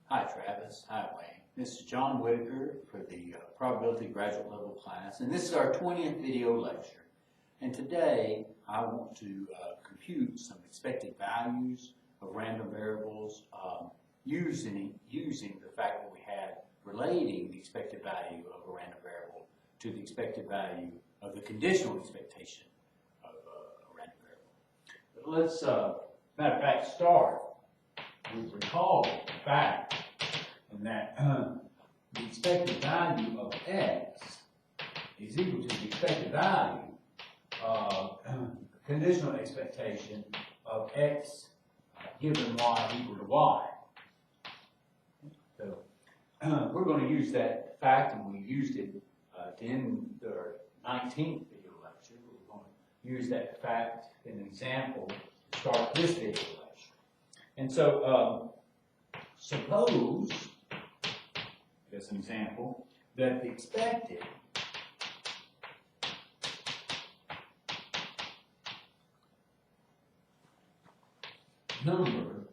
Hi Travis, hi Wayne. This is John Whitaker for the Probability Graduate Level class, and this is our 20th video lecture. And today I want to compute some expected values of random variables using the fact that we had relating the expected value of a random variable to the expected value of the conditional expectation of a random variable. But let's, matter of fact, start with recalling the fact that the expected value of x is equal to the expected value of conditional expectation of x given y equal to y. So we're going to use that fact, and we used it to end our 19th video lecture. We're going to use that fact in an example to start this video lecture. And so suppose, as an example, that the expected number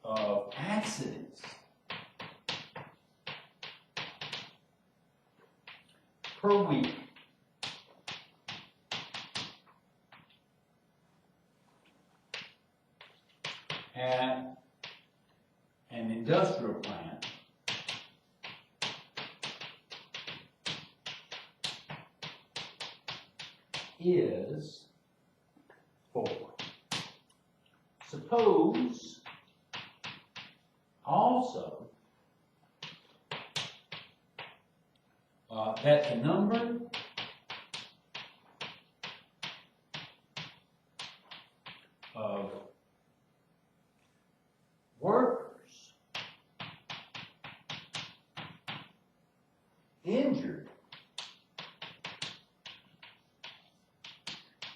of accidents per week at an industrial plant is 4. Suppose also that the number of workers injured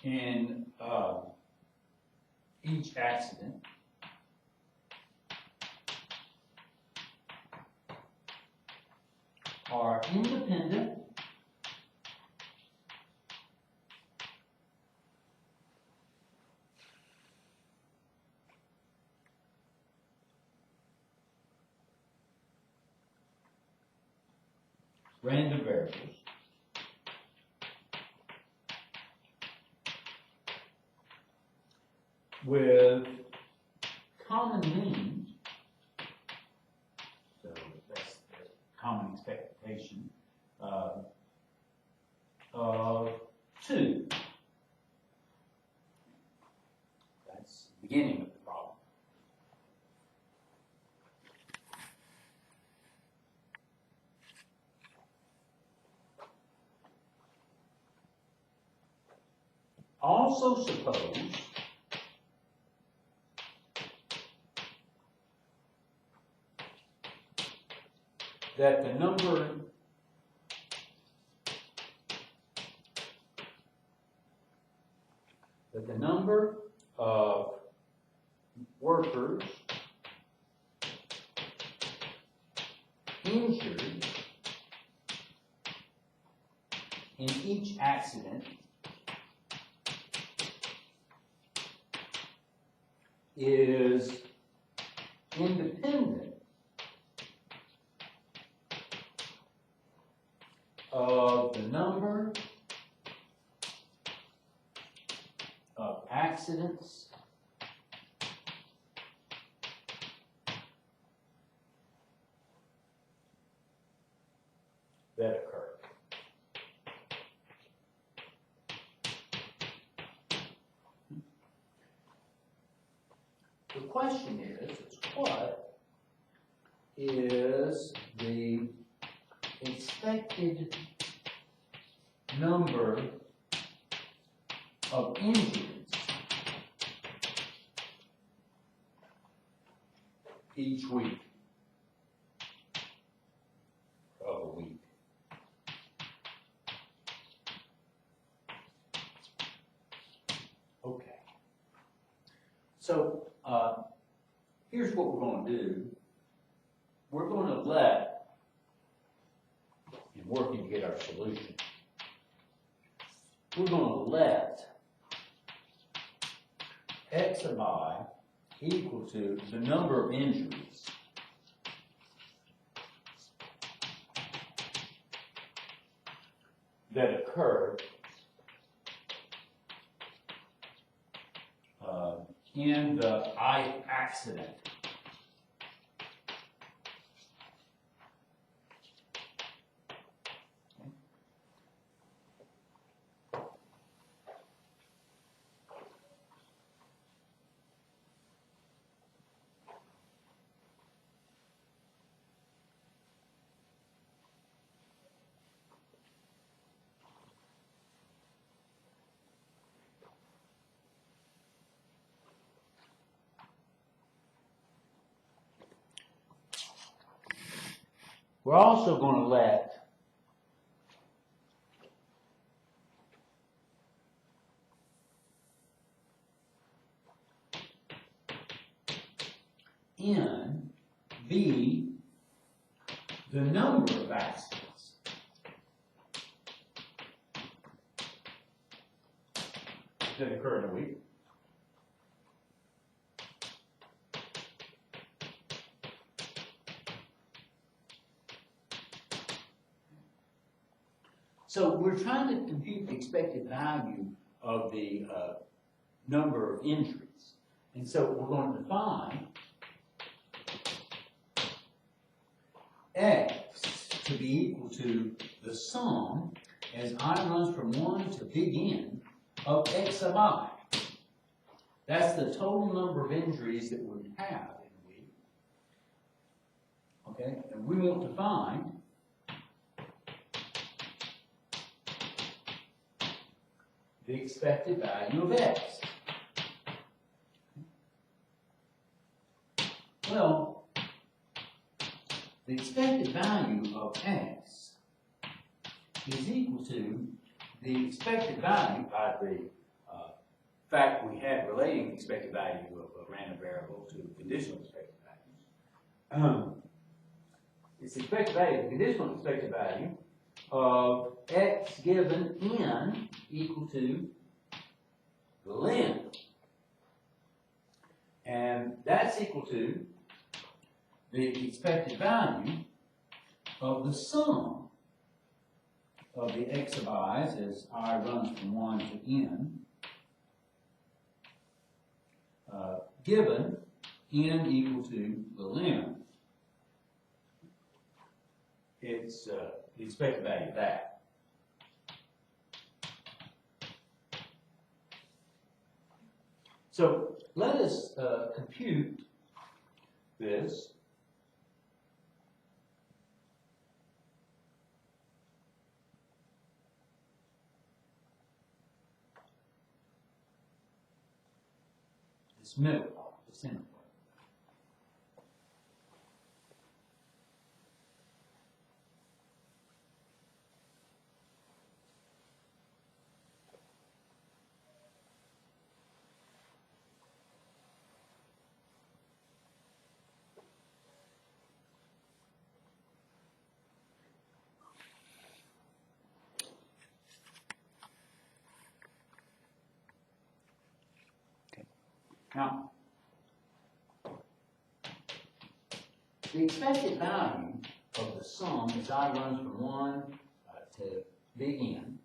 in each accident are independent random variables with common mean, so that's the common expectation, of 2. That's the beginning of the problem. Also suppose that the number of workers injured in each accident is independent of the number of accidents that occur. The question is what is the expected number of injuries each week of a week? Okay. So here's what we're going to do. We're going to let, in working to get our solution, we're going to let x of I equal to the number of injuries that occurred in the eye accident. We're also going to let N be the number of accidents that occur in a week. So we're trying to compute the expected value of the number of injuries. And so we're going to define x to be equal to the sum as I runs from 1 to big N of x of I. That's the total number of injuries that we have in a week. Okay, and we want to find the expected value of x. Well, the expected value of x is equal to the expected value by the fact we had relating the expected value of a random variable to conditional expected values. It's the expected value, the conditional expected value of x given n equal to the length. And that's equal to the expected value of the sum of the x of i's as I runs from 1 to n, given n equal to the length. It's the expected value of that. So let us compute this. This middle part, the center part. Now, the expected value of the sum as I runs from 1 to big N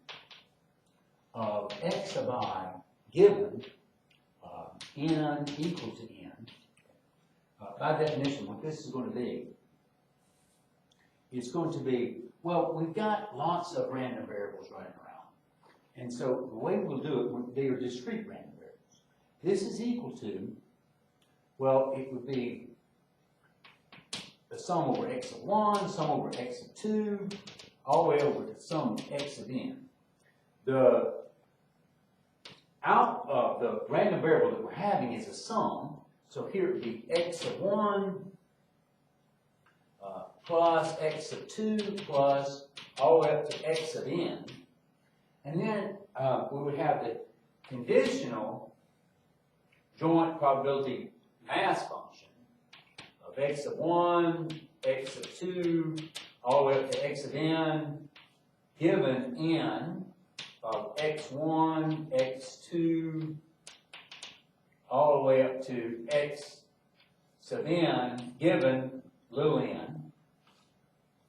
of x of I given n equal to n, by definition, what this is going to be, it's going to be, well, we've got lots of random variables running around. And so the way we'll do it, they are discrete random variables. This is equal to, well, it would be the sum over x of 1, sum over x of 2, all the way over to sum of x of n. The random variable that we're having is a sum, so here it would be x of 1 plus x of 2 plus all the way up to x of n. And then we would have the conditional joint probability mass function of x of 1, x of 2, all the way up to x of n, given n of x1, x2, all the way up to x sub n given little n.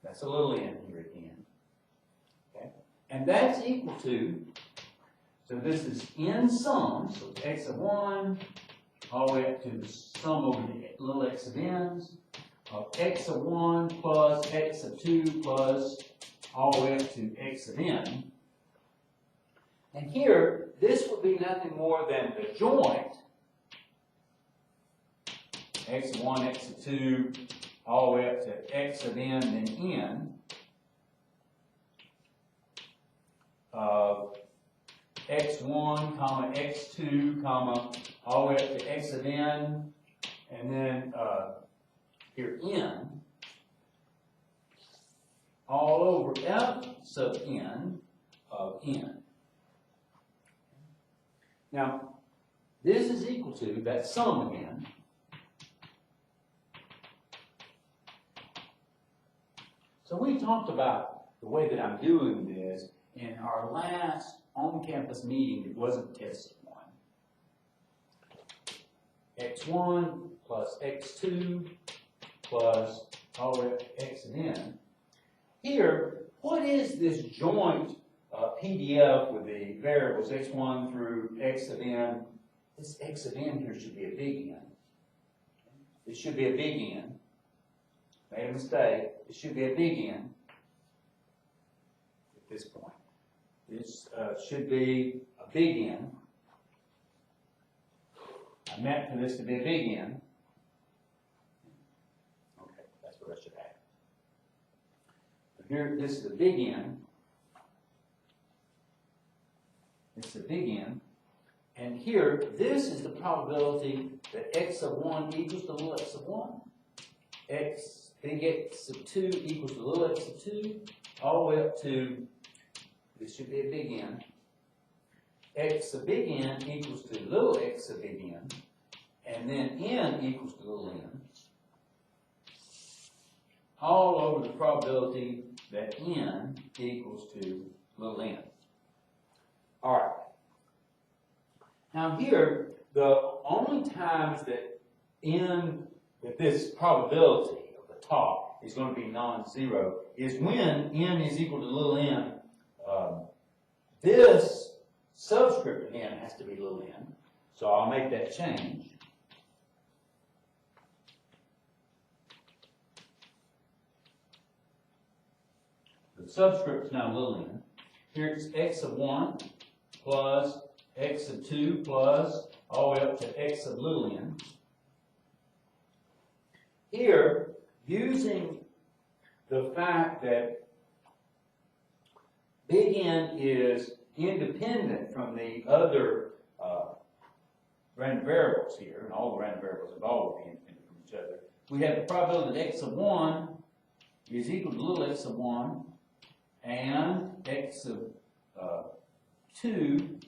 That's a little n here again. Okay? And that's equal to, so this is n sum, so it's x of 1 all the way up to the sum over the little x of n's of x of 1 plus x of 2 plus all the way up to x of n. And here, this would be nothing more than the joint x of 1, x of 2, all the way up to x of n, then n, of x1, comma, x2, comma, all the way up to x of n, and then here n, all over f sub n of n. Now, this is equal to that sum again. So we talked about the way that I'm doing this in our last on-campus meeting. It wasn't test 1. x1 plus x2 plus all the way up to x of n. Here, what is this joint PDF with the variables x1 through x of n? This x of n here should be a big N. It should be a big N. Made a mistake. It should be a big N at this point. This should be a big N. I meant for this to be a big N. Okay, that's what I should have. But here, this is a big N. It's a big N. And here, this is the probability that x of 1 equals to little x of 1. Big X of 2 equals to little x of 2, all the way up to, this should be a big N, x of big N equals to little x of big N, and then n equals to little n, all over the probability that n equals to little n. All right. Now here, the only times that this probability top is going to be non-zero is when n is equal to little n. This subscript of n has to be little n, so I'll make that change. The subscript is now little n. Here it's x of 1 plus x of 2 plus all the way up to x of little n. Here, using the fact that big N is independent from the other random variables here, and all the random variables involved will be independent from each other, we have the probability that x of 1 is equal to little x of 1, and x of 2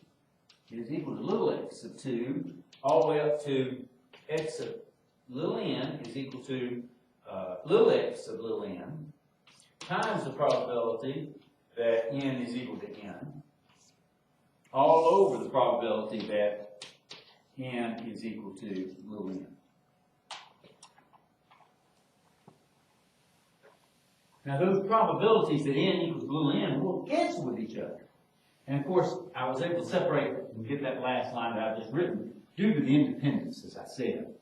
is equal to little x of 2, all the way up to x of little n is equal to little x of little n times the probability that n is equal to n, all over the probability that n is equal to little n. Now those probabilities that n equals little n will cancel with each other. And of course, I was able to separate and get that last line that I've just written due to the independence, as I said.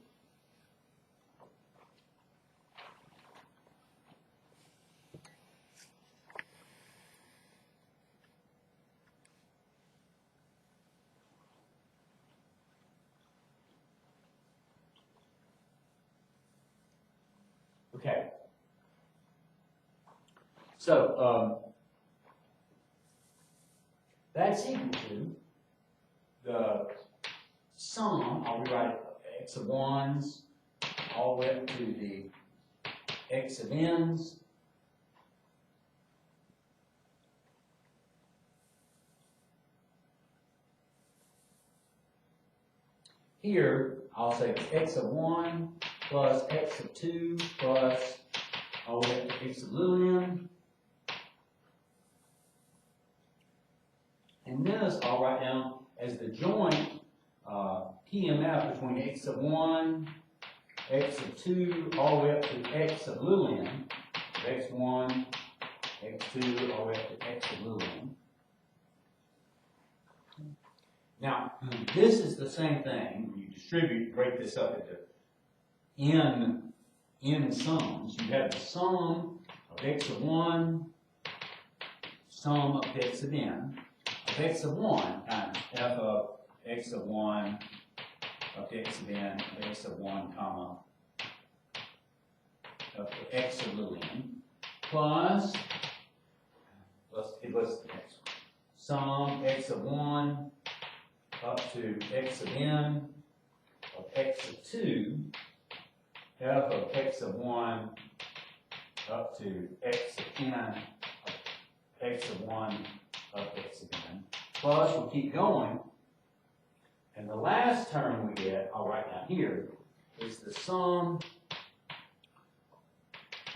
Okay. So, that's equal to the sum, I'll rewrite it, x of 1's all the way up to the x of n's here, I'll say x of 1 plus x of 2 plus all the way up to x of little n. And this I'll write down as the joint PMF between x of 1, x of 2, all the way up to x of little n, x1, x2, all the way up to x of little n. Now, this is the same thing. When you distribute, break this up into n sums. You have the sum of x of 1, sum of x of n, of x of 1 times f of x of 1 up to x of n, of x of 1, comma, up to x of little n, plus, what's the next one? Sum x of 1 up to x of n, of x of 2, f of x of 1 up to x of n, of x of 1 up to x of n, plus we'll keep going. And the last term we get, I'll write down here, is the sum,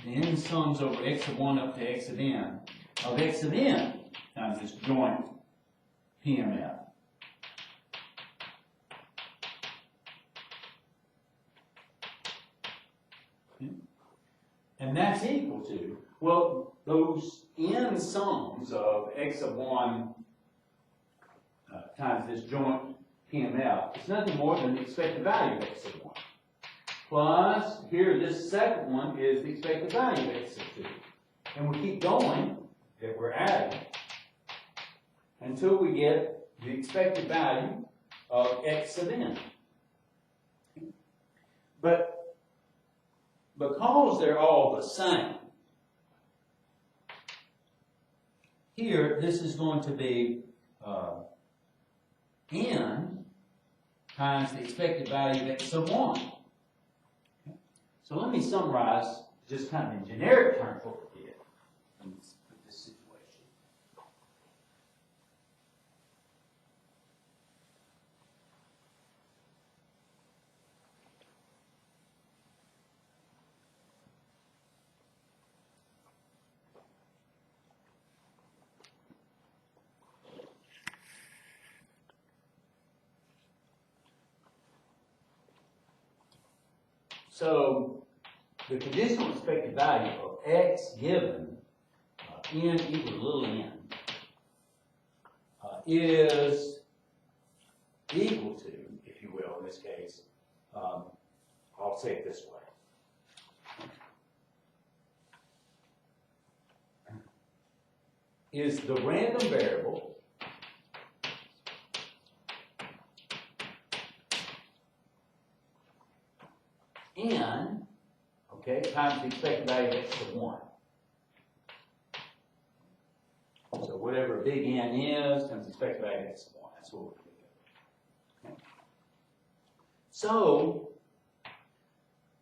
the n sums over x of 1 up to x of n times this joint PMF. And that's equal to, well, those n sums of x of 1 times this joint PMF is nothing more than the expected value of x of 1. Plus, here, this second one is the expected value of x of 2. And we keep going, that we're adding, until we get the expected value of x of n. But because they're all the same, here, this is going to be n times the expected value of x of 1. Okay. So let me summarize just kind of in generic terms what we did in this situation. So the conditional expected value of x given n equal to little n is equal to, if you will, in this case, I'll say it this way, is the random variable n, okay, times the expected value of x of 1. So whatever big N is times the expected value of x of 1. That's what we're going to do. Okay. So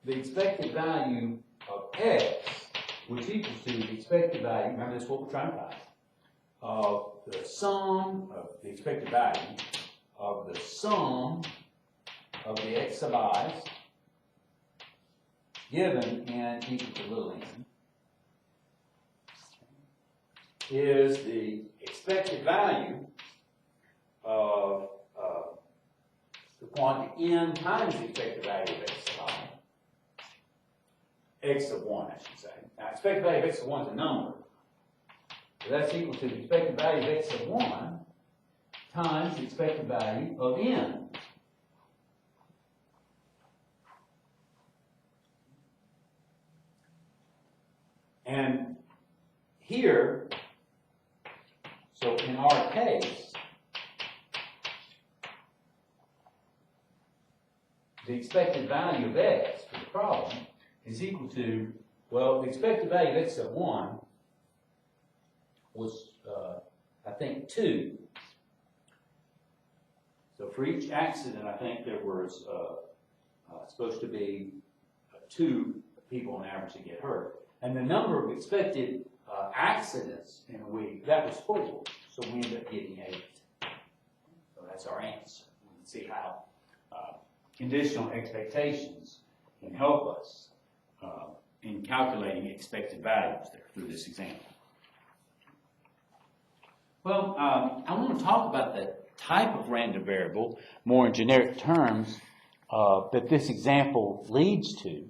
the expected value of x, which equals to the expected value, remember that's what we're trying to find, of the sum of the expected value of the sum of the x sub i's given n equal to little n is the expected value of the quantity n times the expected value of x sub I, x of 1, I should say. Now, expected value of x of 1 is a number. So that's equal to the expected value of x of 1 times the expected value of n. And here, so in our case, the expected value of x for the problem is equal to, well, the expected value of x of 1 was, I think, 2. So for each accident, I think there was supposed to be 2 people on average to get hurt. And the number of expected accidents in a week, that was 4. So we ended up getting 8. So that's our answer. We can see how conditional expectations can help us in calculating expected values there through this example. Well, I want to talk about the type of random variable, more in generic terms, that this example leads to.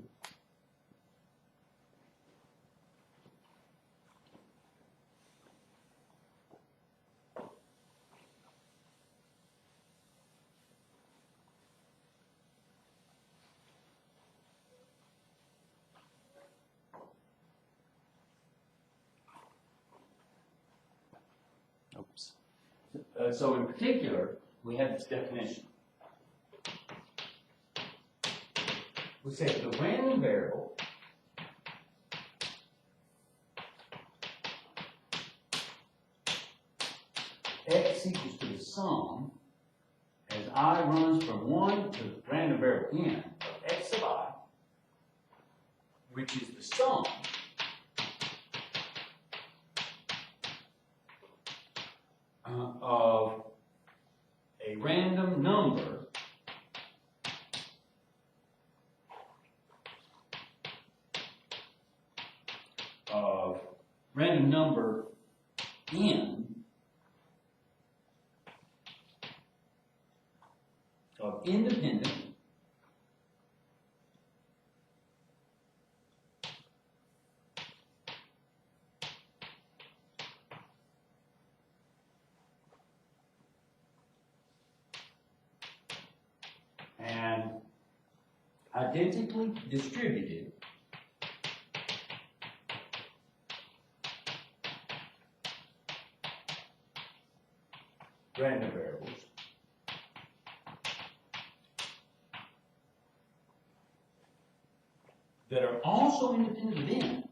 Oops. So in particular, we have this definition. We say the random variable x equals to the sum as I runs from 1 to the random variable n of x of I, which is the sum of a random number n of independent and identically distributed random variables that are also independent of n.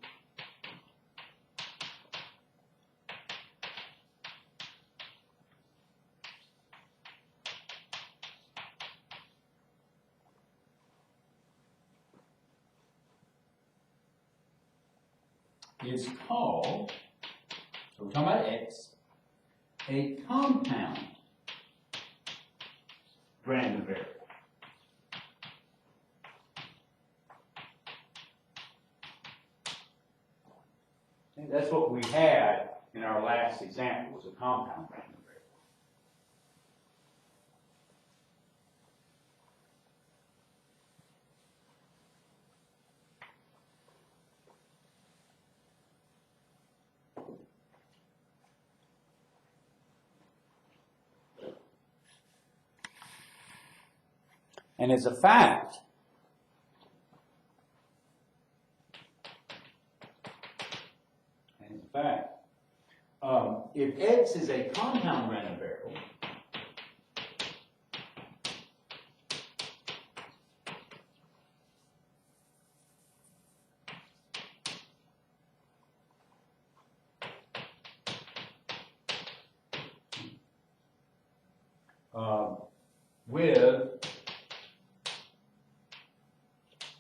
Is called, so we're talking about x, a compound random variable. And that's what we had in our last example, was a compound random variable. And as a fact, if x is a compound random variable, with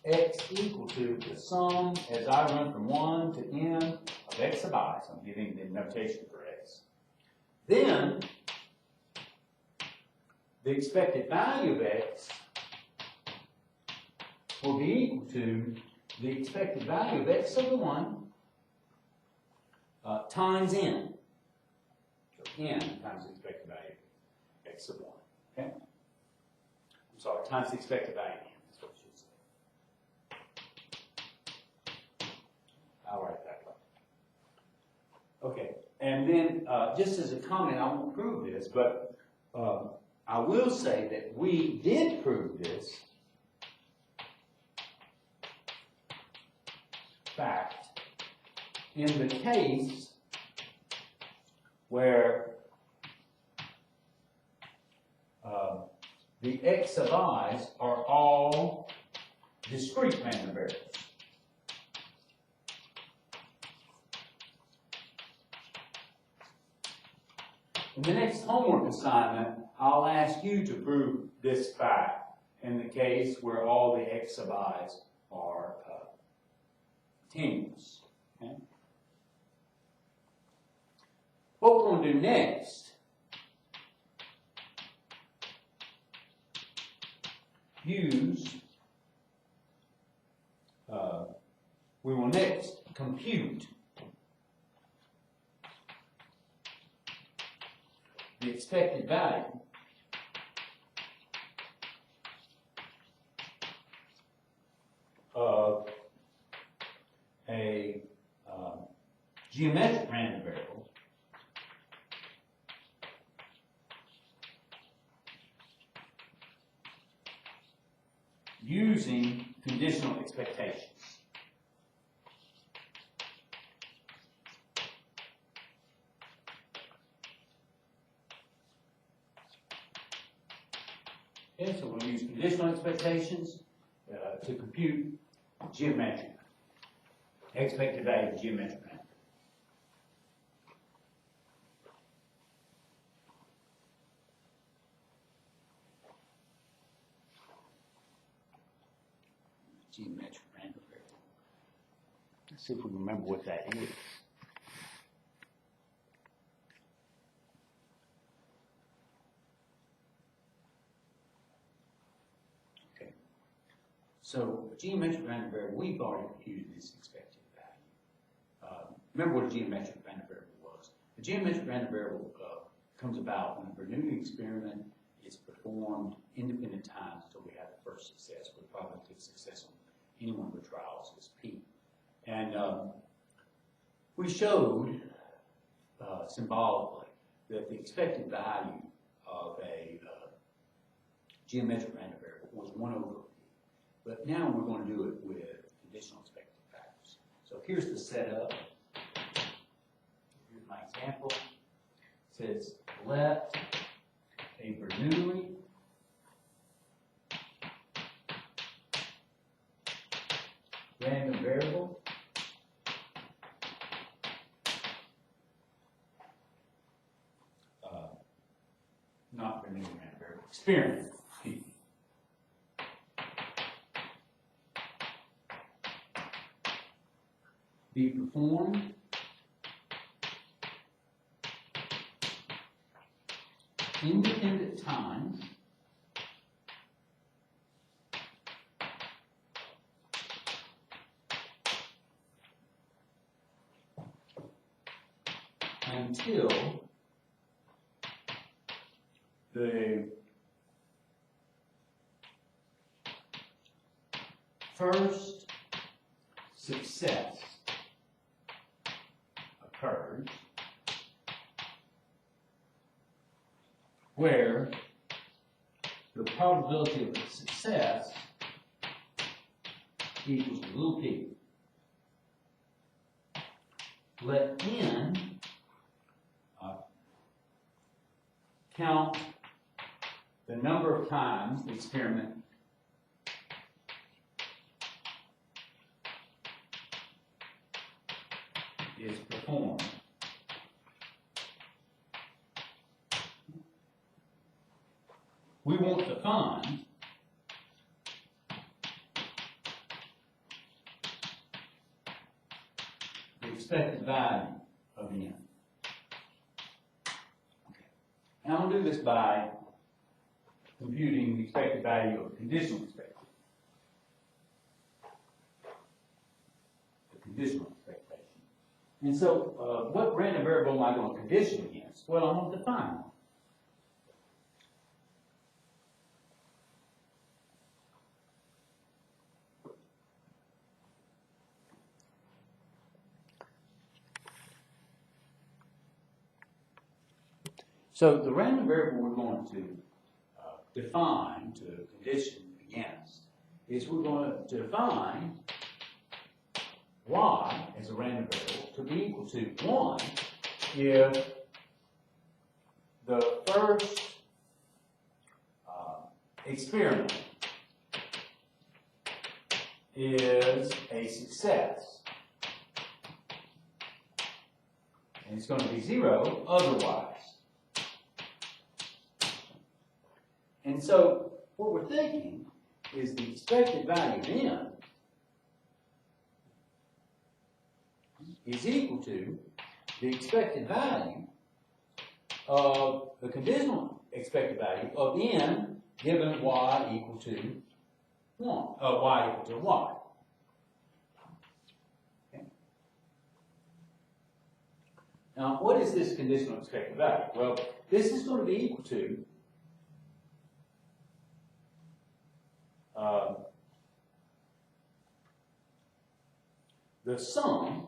x equal to the sum as I run from 1 to n of x of I, so I'm giving the notation for x, then the expected value of x will be equal to the expected value of x over 1 times n. So n times the expected value of x of 1. Okay? I'm sorry, times the expected value of n. That's what you should say. I'll write that up. Okay, and then just as a comment, I won't prove this, but I will say that we did prove this fact in the case where the x of i's are all discrete random variables. In the next homework assignment, I'll ask you to prove this fact in the case where all the x of i's are continuous. Okay? What we're going to do next, we will next compute the expected value geometric random variable using conditional expectation. Okay, so we'll use conditional expectations to compute geometric, expected value of geometric random. Geometric random variable. Let's see if we remember what that is. Okay. So geometric random variable, we've already computed this expected value. Remember what a geometric random variable was. A geometric random variable comes about when a Bernoulli experiment is performed independent times until we have the first success, with probability of success on any one of the trials is P. And we showed symbolically that the expected value of a geometric random variable was 1 over P. But now we're going to do it with conditional expected values. So here's the setup. Here's my example. It says let a Bernoulli random variable not Bernoulli random variable, experiment P. Be performed independent times until the first success occurs where the probability of success equals to little p. Let n count the number of times the experiment is performed. We want to find the expected value of n. Okay. Now I'm going to do this by computing the expected value of conditional expectation. The conditional expectation. And so, what random variable am I going to condition against? Well, I'm going to define one. So the random variable we're going to define, to condition against, is we're going to define y as a random variable to be equal to 1 if the first experiment is a success. And it's going to be 0 otherwise. And so what we're thinking is the expected value of n is equal to the expected value of the conditional expected value of n given y equal to 1, y equal to y. Okay. Now, what is this conditional expected value? Well, this is going to be equal to the sum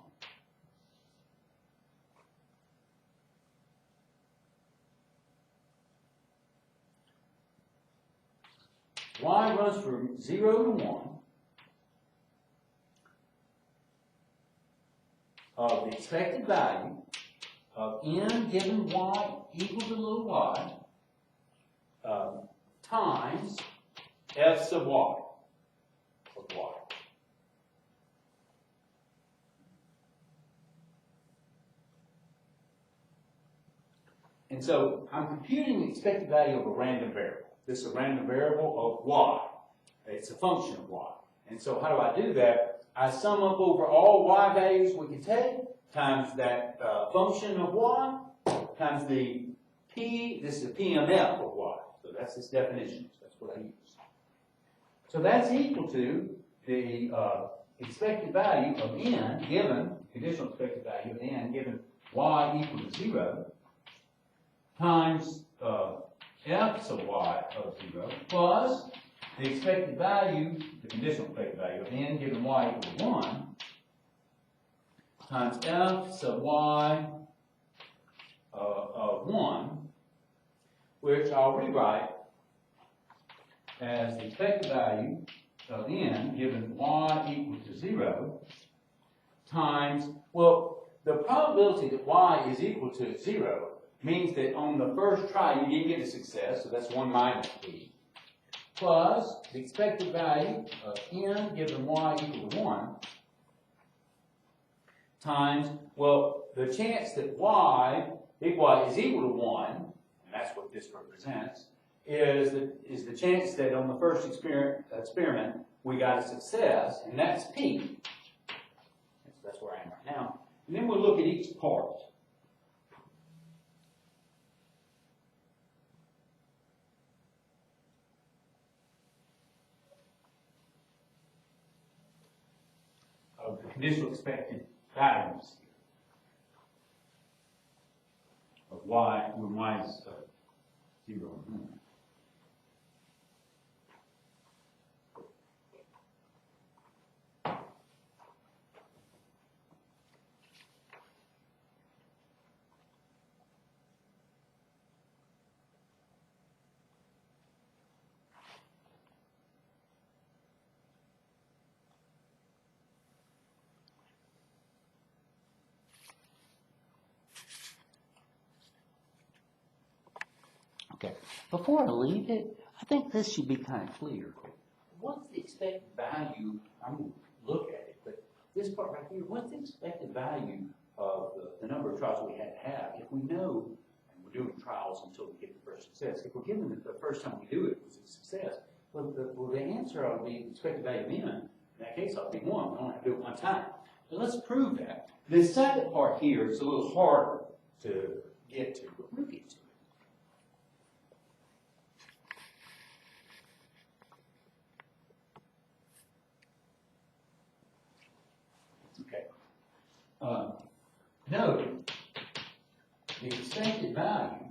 y runs from 0 to 1 of the expected value of n given y equal to little y times f sub y of y. And so I'm computing the expected value of a random variable. This is a random variable of y. It's a function of y. And so how do I do that? I sum up over all y values we can take times that function of y times the p, this is the PMF of y. So that's this definition. So that's what I use. So that's equal to the expected value of n given, conditional expected value of n given y equal to 0 times f sub y of 0 plus the expected value, the conditional expected value of n given y equal to 1 times f sub y of 1, which I'll rewrite as the expected value of n given y equal to 0 times, well, the probability that y is equal to 0 means that on the first try you didn't get a success, so that's 1 minus p, plus the expected value of n given y equal to 1 times, well, the chance that y is equal to 1, and that's what this represents, is the chance that on the first experiment we got a success, and that's p. So that's where I am right now. And then we'll look at each part. Of the conditional expected values of y when y is 0 and 1. Okay, before I leave it, I think this should be kind of clear. What's the expected value? I'm going to look at it, but this part right here, what's the expected value of the number of trials we had to have? If we know, and we're doing trials until we get the first success, if we're given that the first time we do it was a success, well, the answer ought to be the expected value of n. In that case, ought to be 1. We don't have to do it one time. But let's prove that. The second part here is a little harder to get to, but we'll get to it. Note the expected value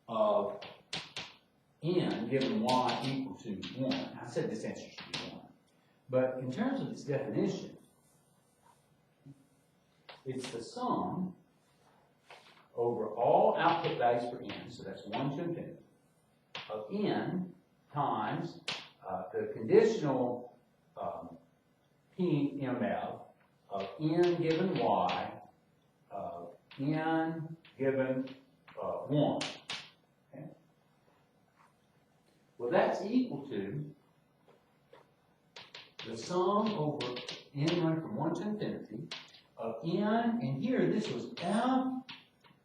of n given y equal to 1. I said this answer should be 1. But in terms of its definition, it's the sum over all output values for n, so that's 1 to infinity, of n times the conditional PMF of n given y of n given 1. Okay? Well, that's equal to the sum over n running from 1 to infinity of n, and here this was f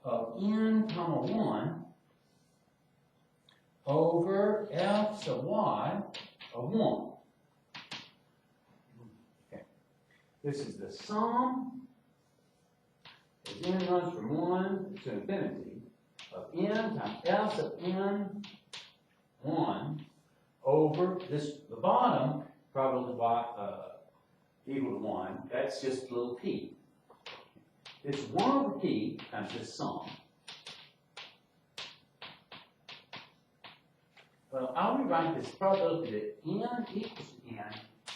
of n comma 1 over f sub y of 1. This is the sum, as n runs from 1 to infinity, of n times f of n 1 over this, the bottom, probably y equal to 1. That's just little p. It's 1 over p times this sum. Well, I'll rewrite this probability that n equals to n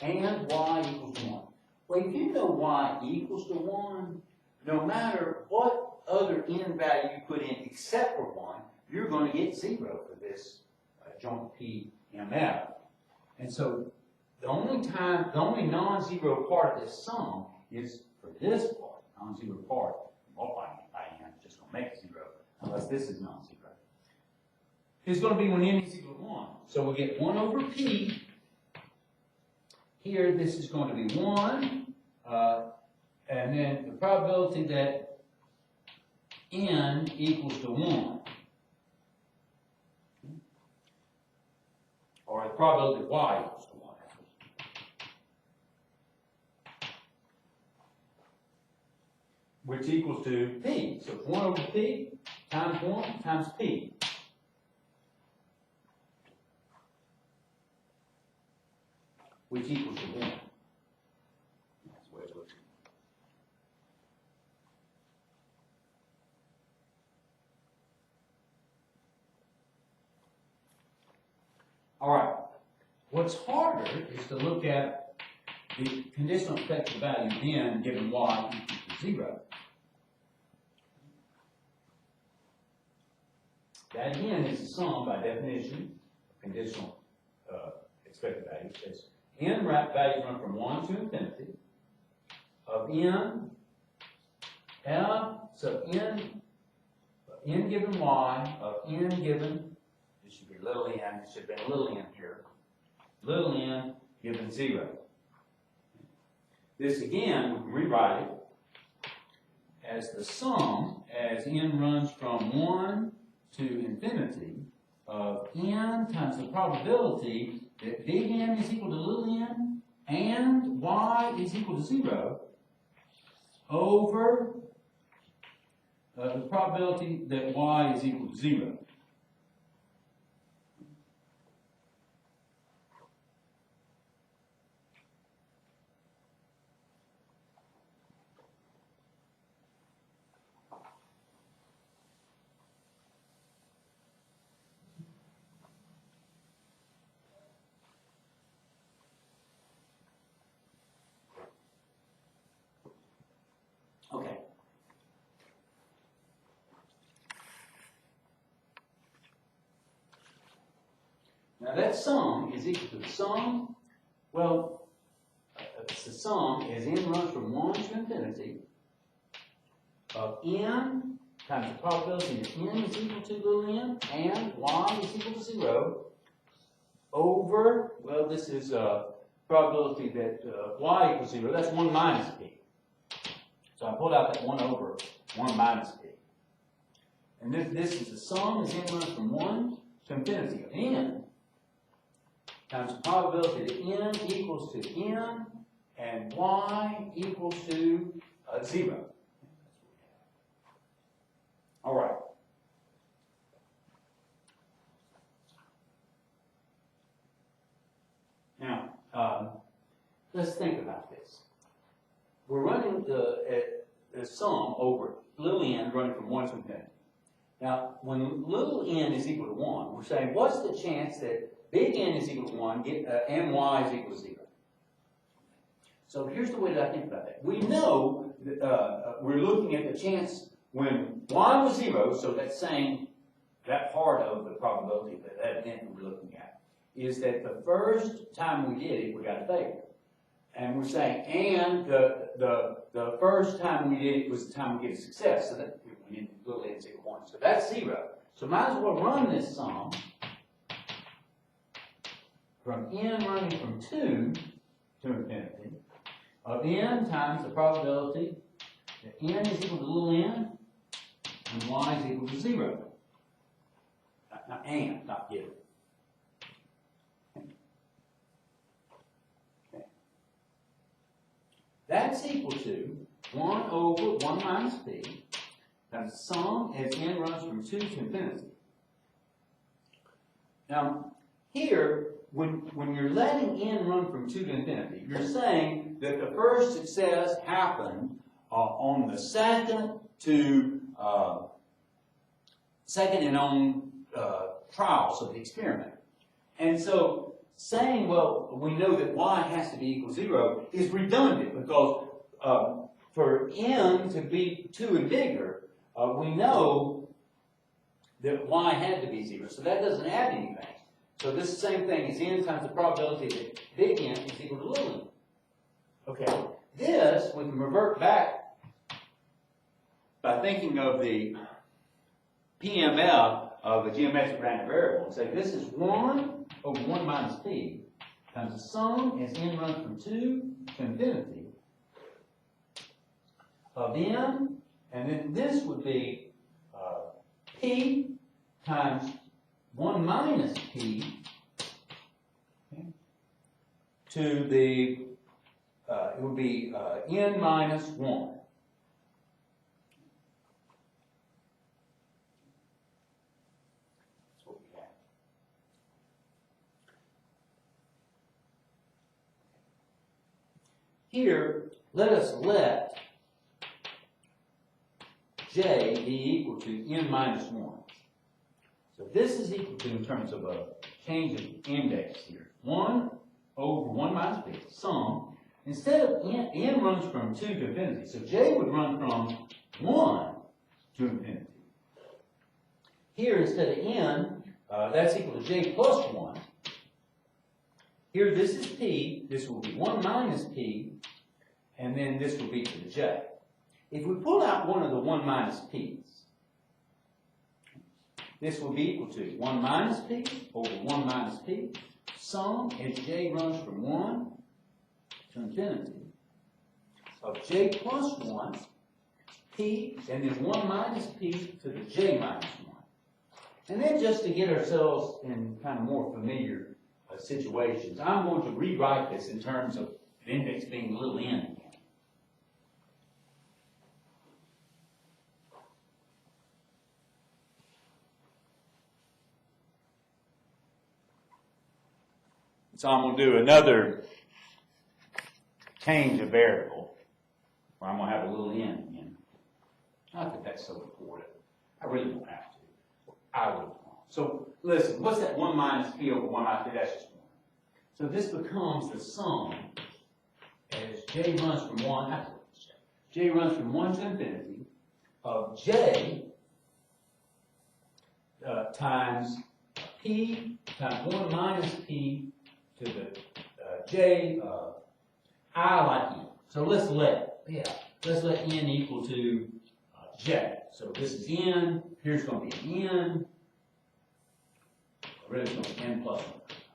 and y equals to 1. Well, if you know y equals to 1, no matter what other n value you put in except for 1, you're going to get 0 for this joint p MF. And so the only non-zero part of this sum is for this part, non-zero part, multiplying it by n, it's just going to make it 0, unless this is non-zero. It's going to be when n is equal to 1. So we get 1 over p. Here, this is going to be 1. And then the probability that n equals to 1. Or the probability that y equals to 1. Which equals to p. So it's 1 over p times 1 times p. Which equals to 1. That's the way it looks. All right. What's harder is to look at the conditional expected value n given y equals to 0. That again is the sum by definition of conditional expected value. It's n values run from 1 to infinity of n f sub n given y of n given, this should be little n, it should have been little n here, little n given 0. This again, we can rewrite it as the sum as n runs from 1 to infinity of n times the probability that big N is equal to little n and y is equal to 0 over the probability that y is equal to 0. Okay. Now that sum is equal to the sum, well, the sum as n runs from 1 to infinity of n times the probability that n is equal to little n and y is equal to 0 over, well, this is probability that y equals 0, that's 1 minus p. So I pulled out that 1 over 1 minus p. And this is the sum as n runs from 1 to infinity of n times the probability that n equals to n and y equals to 0. All right. Now, let's think about this. We're running the sum over little n running from 1 to infinity. Now, when little n is equal to 1, we're saying what's the chance that big N is equal to 1 and y is equal to 0? So here's the way that I think about that. We know that we're looking at the chance when y was 0, so that's saying that part of the probability that event we're looking at is that the first time we did it, we got a failure. And we're saying, and the first time we did it was the time we get a success. So that we did little n is equal to 1. So that's 0. So might as well run this sum from n running from 2 to infinity of n times the probability that n is equal to little n and y is equal to 0. Not and, not given. That's equal to 1 over 1 minus p times the sum as n runs from 2 to infinity. Now, here, when you're letting n run from 2 to infinity, you're saying that the first success happened on the second and on trials of the experiment. And so saying, well, we know that y has to be equal to 0 is redundant because for n to be 2 and bigger, we know that y had to be 0. So that doesn't add anything. So this is the same thing as n times the probability that big N is equal to little n. Okay, this we can revert back by thinking of the PMF of a geometric random variable and say this is 1 over 1 minus p times the sum as n runs from 2 to infinity of n, and then this would be p times 1 minus p, okay, to the, it would be n minus 1. That's what we have. Here, let us let j be equal to n minus 1. So this is equal to, in terms of a change of index here, 1 over 1 minus p, sum. Instead of n runs from 2 to infinity, so j would run from 1 to infinity. Here, instead of n, that's equal to j plus 1. Here, this is p, this will be 1 minus p, and then this will be to the j. If we pull out one of the 1 minus p's, this will be equal to 1 minus p over 1 minus p, sum as j runs from 1 to infinity of j plus 1, p, and then 1 minus p to the j minus 1. And then just to get ourselves in kind of more familiar situations, I'm going to rewrite this in terms of the index being little n again. So I'm going to do another change of variable where I'm going to have a little n again. Not that that's so important. I really don't have to. I would. So listen, what's that 1 minus p over 1 minus p? That's just 1. So this becomes the sum as j runs from 1, j runs from 1 to infinity of j times p times 1 minus p to the j I like n. So let's let n equal to j. So this is n. Here's going to be n. Really, it's going to be n plus 1.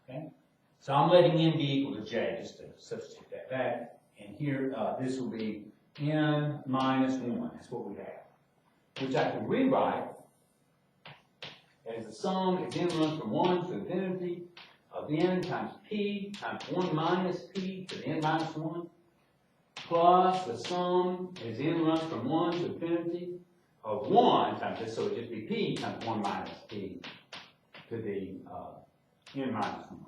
Okay. So I'm letting n be equal to j, just to substitute that back. And here, this will be n minus 1. That's what we have, which I can rewrite as the sum as n runs from 1 to infinity of n times p times 1 minus p to the n minus 1, plus the sum as n runs from 1 to infinity of 1 times this, so it would just be p times 1 minus p to the n minus 1.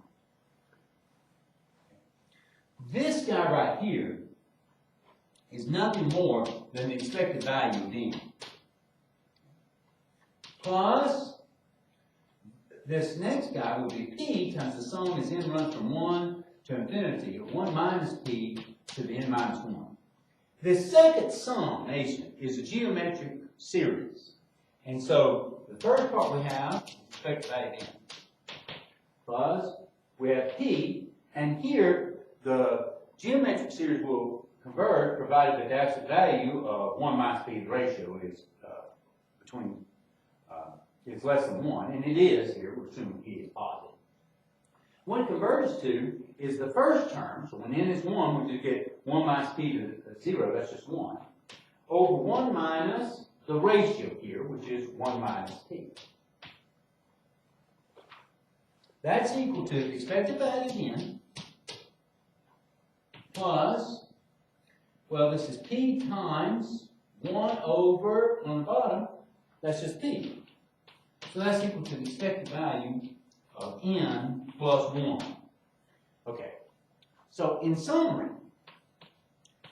This guy right here is nothing more than the expected value of n. Plus, this next guy will be p times the sum as n runs from 1 to infinity of 1 minus p to the n minus 1. This second summation is a geometric series. And so the first part we have, expected value of n, plus we have p, and here the geometric series will converge provided that the absolute value of 1 minus p, the ratio is is less than 1, and it is here, we're assuming p is positive. What it converges to is the first term, so when n is 1, we just get 1 minus p to 0, that's just 1, over 1 minus the ratio here, which is 1 minus p. That's equal to the expected value of n plus, well, this is p times 1 over, on the bottom, that's just p. So that's equal to the expected value of n plus 1. Okay. So in summary,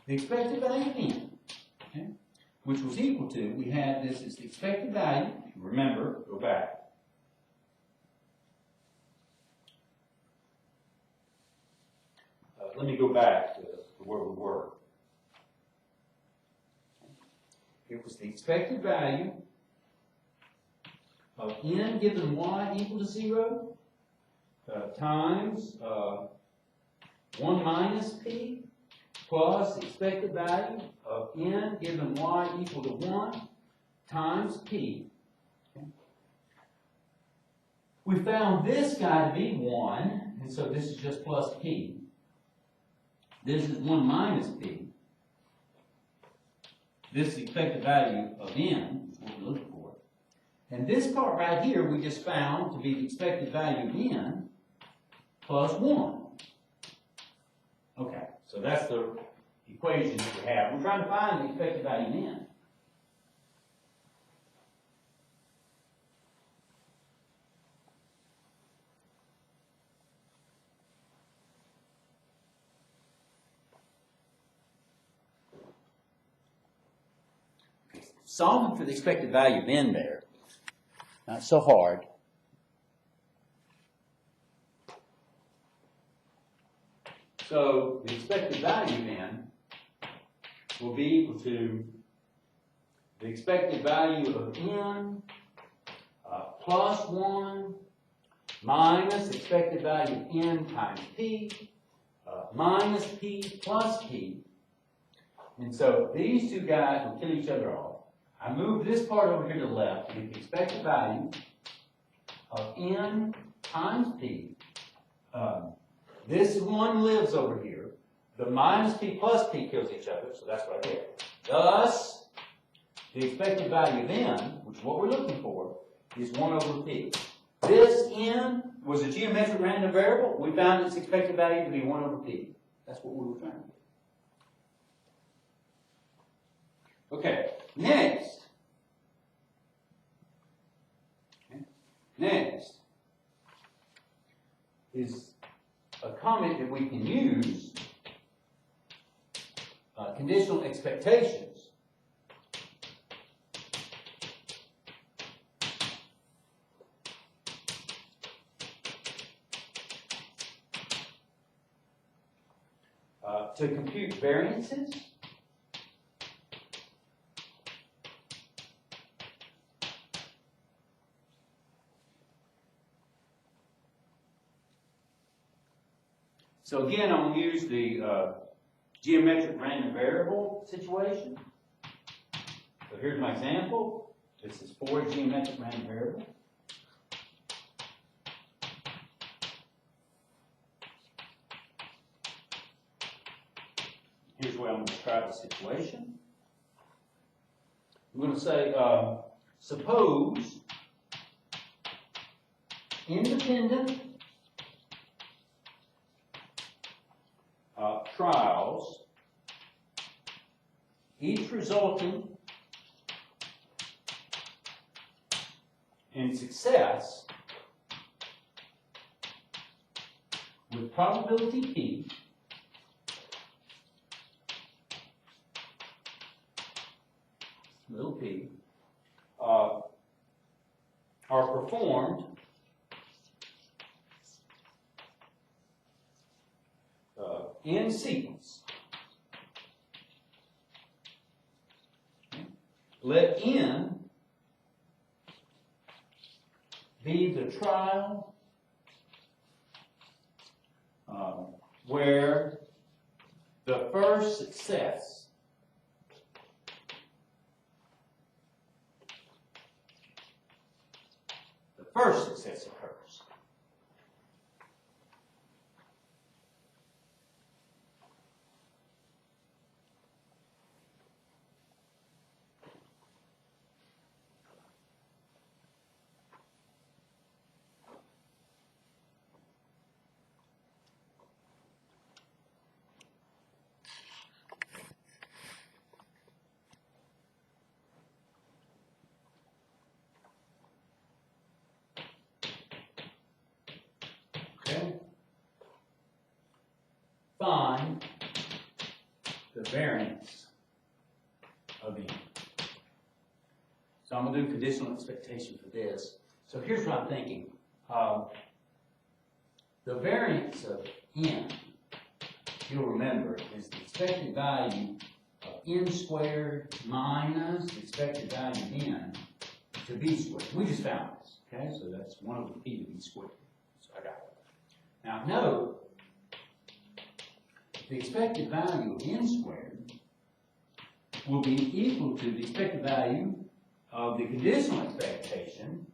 the expected value of n, okay, which was equal to, we had this as the expected value. Remember, go back. Let me go back to where we were. It was the expected value of n given y equal to 0 times 1 minus p plus expected value of n given y equal to 1 times p. Okay. We found this guy to be 1, and so this is just plus p. This is 1 minus p. This is the expected value of n, is what we're looking for. And this part right here we just found to be the expected value of n plus 1. Okay, so that's the equation that we have. We're trying to find the expected value of n. Solving for the expected value of n there, not so hard. So the expected value of n will be equal to the expected value of n plus 1 minus the expected value of n times p minus p plus p. And so these two guys will kill each other off. I move this part over here to the left to get the expected value of n times p. This one lives over here. The minus p plus p kills each other, so that's what I get. Thus, the expected value of n, which is what we're looking for, is 1 over p. This n was a geometric random variable. We found its expected value to be 1 over p. That's what we were trying to get. Okay, next. Next is a comment that we can use, conditional expectations. To compute variances. So again, I'm going to use the geometric random variable situation. So here's my example. This is for a geometric random variable. Here's where I'm going to describe the situation. I'm going to say, suppose independent trials, each resulting in success with probability p, little p, are performed in sequence. Let n be the trial where the first success occurs. Okay? Find the variance of n. So I'm going to do conditional expectation for this. So here's what I'm thinking. The variance of n, you'll remember, is the expected value of n squared minus the expected value of n to b squared. We just found this. Okay? So that's 1 over p to b squared. So I got it. Now note, the expected value of n squared will be equal to the expected value of the conditional expectation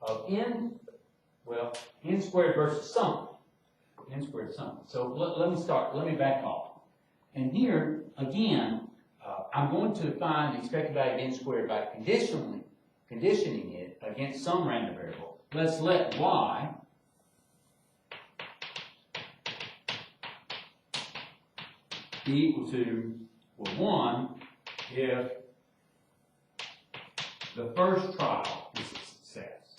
of n squared versus something. N squared something. So let me back off. And here, again, I'm going to find the expected value of n squared by conditioning it against some random variable. Let's let y be equal to, well, 1 if the first trial is a success.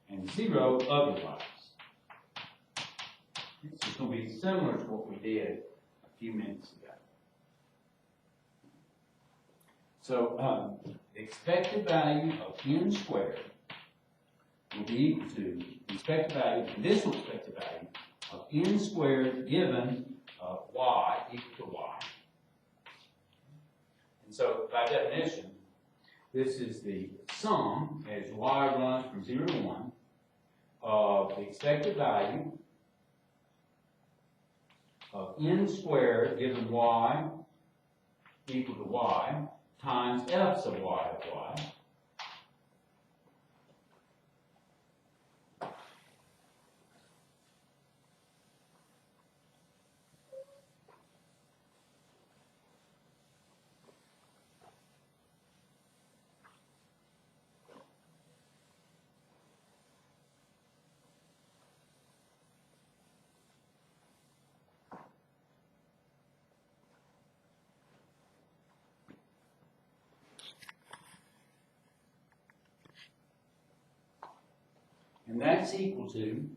And 0 otherwise. This is going to be similar to what we did a few minutes ago. So the expected value of n squared will be equal to the expected value, the conditional expected value of n squared given y equal to y. And so by definition, this is the sum as y runs from 0 to 1 of the expected value of n squared given y equal to y times f sub y of y. And that's equal to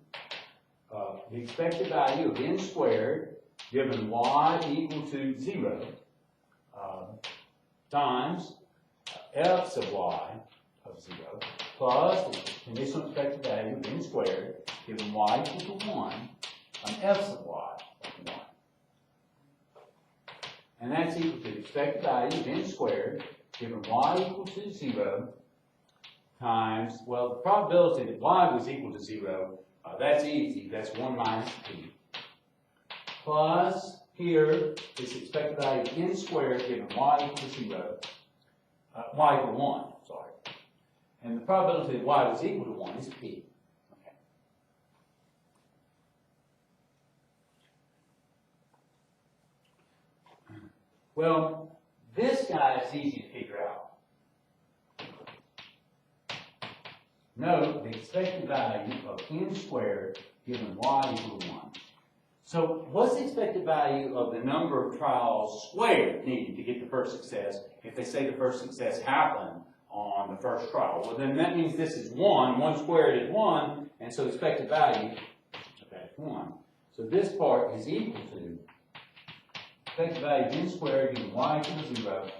the expected value of n squared given y equal to 0 times f sub y of 0 plus the conditional expected value of n squared given y equal to 1 on f sub y of 1. And that's equal to the expected value of n squared given y equal to 0 times, well, the probability that y was equal to 0, that's easy. That's 1 minus p. Plus, here, this expected value of n squared given y equal to 0, y equal to 1, sorry. And the probability that y was equal to 1 is p. Okay. Well, this guy is easy to figure out. Note the expected value of n squared given y equal to 1. So what's the expected value of the number of trials squared needed to get the first success if they say the first success happened on the first trial? Well, then that means this is 1. 1 squared is 1, and so the expected value of that is 1. So this part is equal to expected value of n squared given y equal to 0,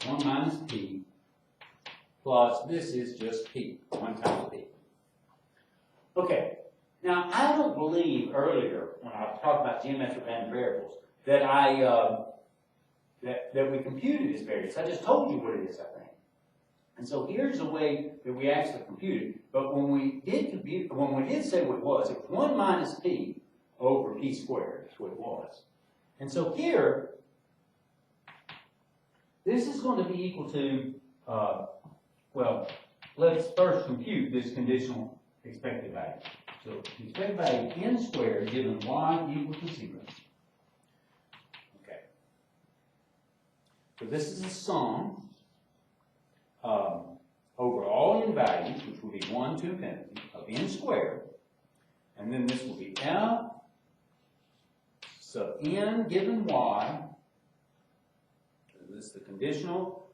1 minus p, plus this is just p, 1 times p. Okay, now I don't believe earlier when I talked about geometric random variables that that we computed this variance. I just told you what it is, I think. And so here's the way that we actually computed. But when we did say what it was 1 minus p over p squared. That's what it was. And so here, this is going to be equal to well, let's first compute this conditional expected value. So the expected value of n squared given y equal to 0. Okay. So this is a sum over all n values, which will be 1 to infinity, of n squared. And then this will be f sub n given y. So this is the conditional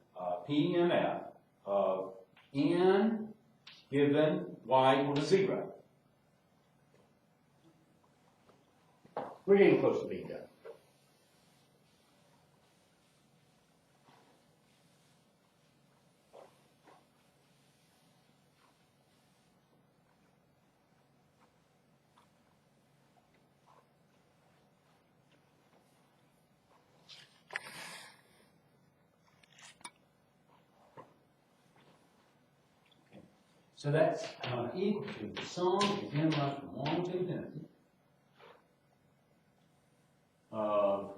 PMF of n given y equal to 0. We're getting close to being done. So that's equal to the sum if n runs from 1 to infinity of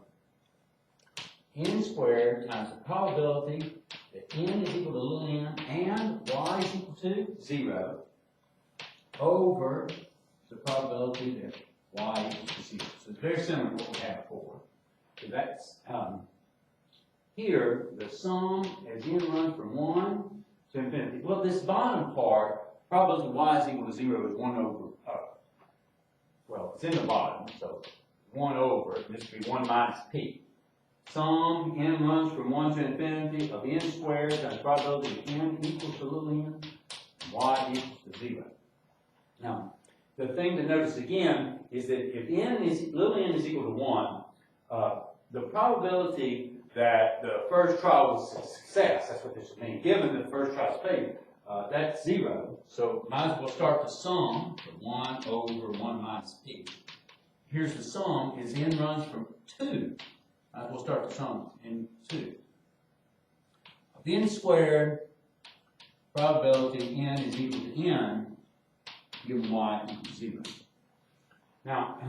n squared times the probability that n is equal to little n and y is equal to 0 over the probability that y equals to 0. So it's very similar to what we had before. So that's here, the sum as n runs from 1 to infinity. Well, this bottom part, probability y is equal to 0 is 1 over, well, it's in the bottom, so 1 over, this would be 1 minus p. Sum n runs from 1 to infinity of n squared times probability of n equals to little n, and y equals to 0. Now, the thing to notice again is that if little n is equal to 1, the probability that the first trial was a success, that's what this would mean, given that the first trial is failure, that's 0. So might as well start the sum from 1 over 1 minus p. Here's the sum as n runs from 2. Might as well start the sum in 2. Of n squared, probability n is equal to n, given y equals 0. Now,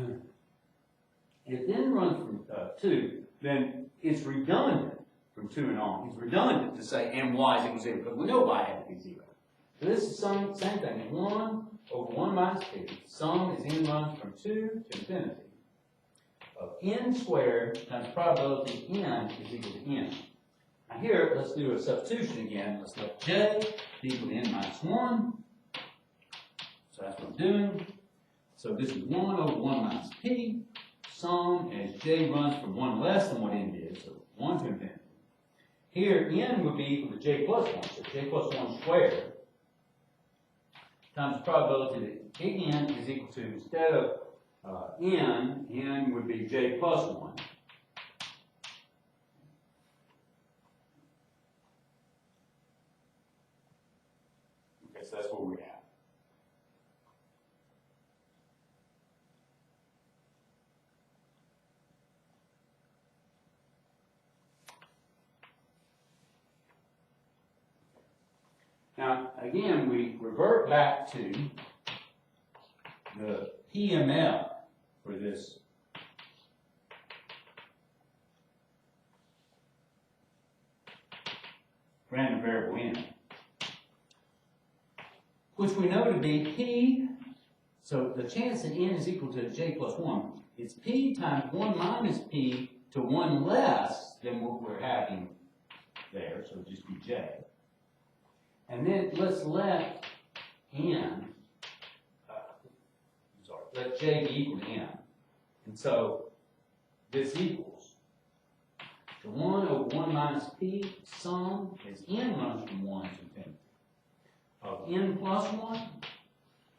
if n runs from 2, then it's redundant from 2 and on. It's redundant to say m y is equal to 0, because we know y had to be 0. So this is the same thing. 1 over 1 minus p. Sum as n runs from 2 to infinity of n squared times probability n is equal to n. Now here, let's do a substitution again. Let's let j be equal to n minus 1. So that's what I'm doing. So this is 1 over 1 minus p. Sum as j runs from 1 less than what n did, so 1 to infinity. Here, n would be equal to j plus 1, so j plus 1 squared times the probability that n is equal to, instead of n would be j plus 1. Okay, so that's what we're at. Now, again, we revert back to the PML for this random variable n, which we know to be p, so the chance that n is equal to j plus 1 is p times 1 minus p to 1 less than what we're having there, so it'll just be j. And then let's let let j be equal to n. And so this equals to 1 over 1 minus p sum as n runs from 1 to infinity of n plus 1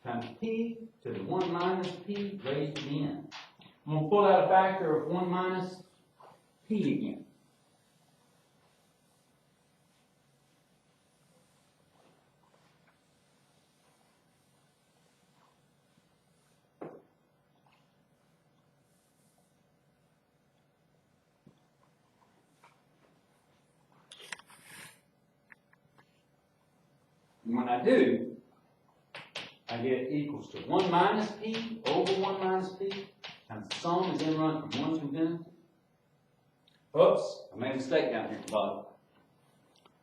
times p to the 1 minus p raised to the n. I'm going to pull out a factor of 1 minus p again. And when I do, I get equals to 1 minus p over 1 minus p times the sum as n runs from 1 to infinity. Oops, I made a mistake down here at the bottom.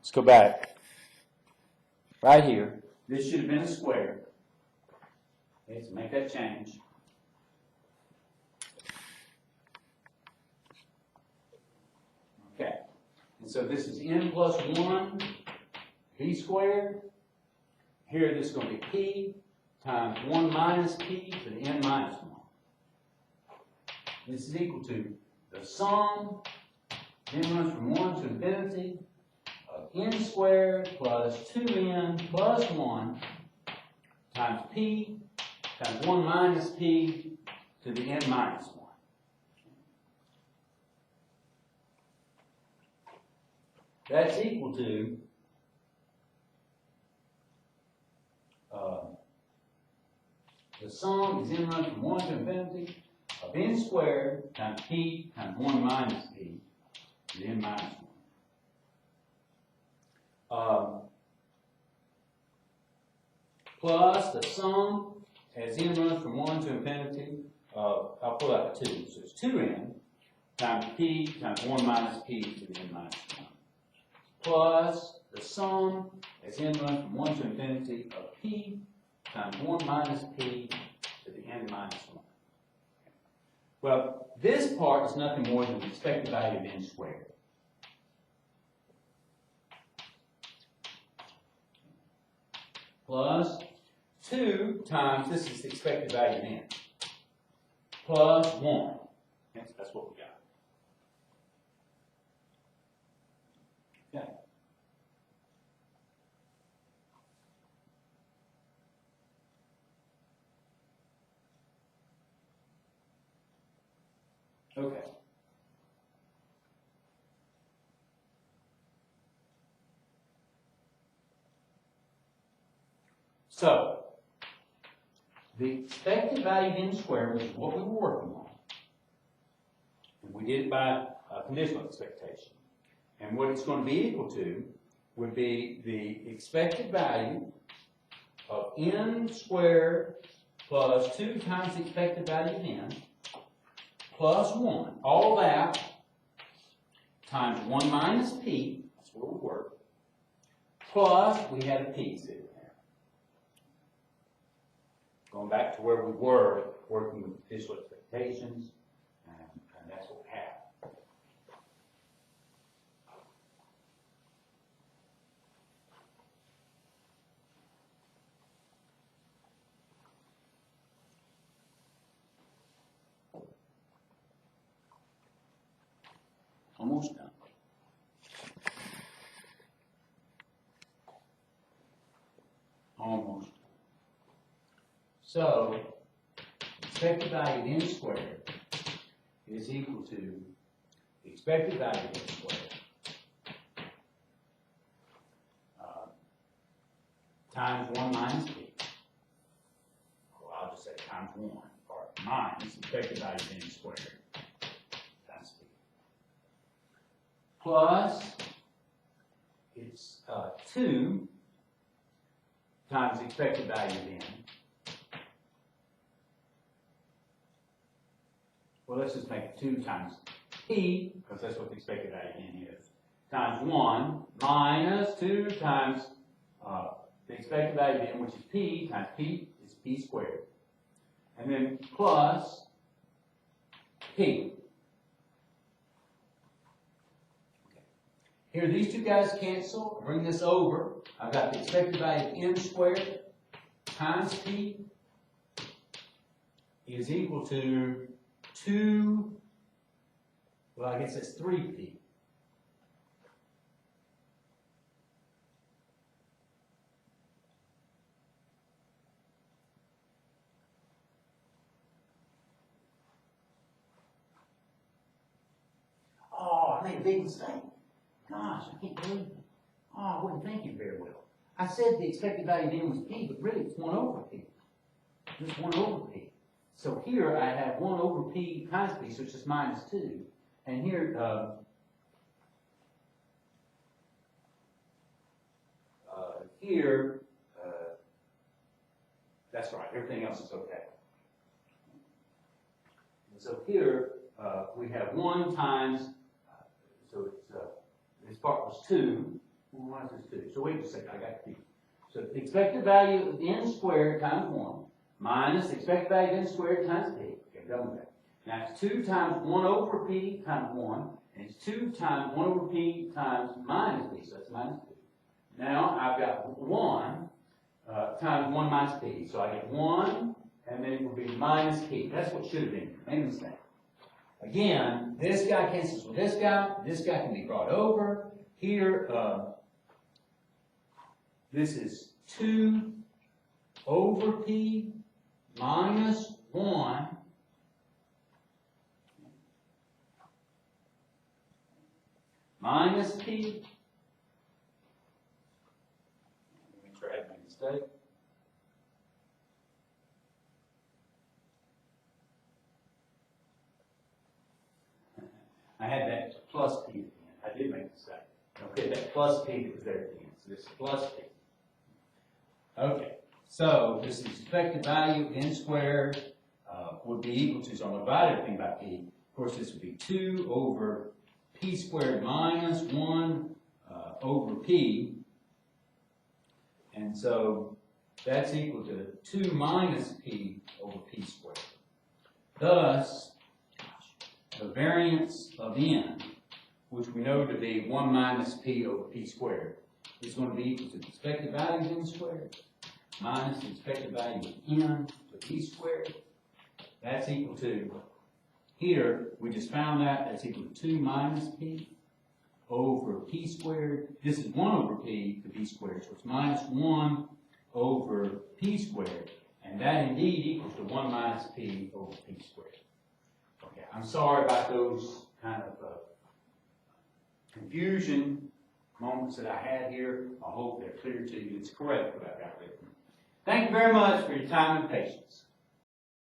Let's go back. Right here, this should have been a square. Okay, so make that change. Okay, and so this is n plus 1 p squared. Here, this is going to be p times 1 minus p to the n minus 1. This is equal to the sum, n runs from 1 to infinity, of n squared plus 2n plus 1 times p times 1 minus p to the n minus 1. That's equal to the sum is n runs from 1 to infinity of n squared times p times 1 minus p to the n minus 1. plus the sum as n runs from 1 to infinity of, I'll pull out the 2, so it's 2n times p times 1 minus p to the n minus 1, plus the sum as n runs from 1 to infinity of p times 1 minus p to the n minus 1. Well, this part is nothing more than the expected value of n squared. Plus 2 times, this is the expected value of n, plus 1. That's what we got. Okay. Okay. So, the expected value of n squared is what we were working on. And we did it by conditional expectation. And what it's going to be equal to would be the expected value of n squared plus 2 times the expected value of n plus 1. All that times 1 minus p, that's where we work, plus we had a p sitting there. Going back to where we were working with conditional expectations, and that's what we have. Almost done. Almost. So, expected value of n squared is equal to the expected value of n squared times 1 minus p. Well, I'll just say times 1, or minus expected value of n squared times p. Plus, it's 2 times the expected value of n. Well, let's just make it 2 times p, because that's what the expected value of n is, times 1 minus 2 times the expected value of n, which is p, times p is p squared. And then plus p. Here, these two guys cancel. Bring this over. I've got the expected value of n squared times p is equal to 2, well, I guess it's 3p. Oh, I made a big mistake. Gosh, I can't believe it. Oh, I wasn't thinking very well. I said the expected value of n was p, but really it's 1 over p. Just 1 over p. So here I have 1 over p times p, so it's just minus 2. And here, that's right, everything else is okay. And so here we have 1 times, so it's, this part was 2. Why is this 2? So wait a second, I got p. So the expected value of n squared times 1 minus the expected value of n squared times p. Okay, done with that. Now it's 2 times 1 over p times 1, and it's 2 times 1 over p times minus p, so that's minus p. Now I've got 1 times 1 minus p, so I get 1, and then it will be minus p. That's what should have been. Make a mistake. Again, this guy cancels with this guy can be brought over. Here, this is 2 over p minus 1 minus p. Make sure I haven't made a mistake. I had that plus p at the end. I did make a mistake. Okay, that plus p that was there at the end. So this is plus p. Okay, So this expected value n squared would be equal to, so I'm going to divide everything by p. Of course, this would be 2 over p squared minus 1 over p. And so that's equal to 2 minus p over p squared. Thus, the variance of n, which we know to be 1 minus p over p squared, is going to be equal to the expected value of n squared minus the expected value of n to p squared. That's equal to, here, we just found that's equal to 2 minus p over p squared. This is 1 over p to p squared, so it's minus 1 over p squared. And that indeed equals to 1 minus p over p squared. Okay, I'm sorry about those kind of confusion moments that I had here. I hope they're clear to you. It's correct what I've got written. Thank you very much for your time and patience.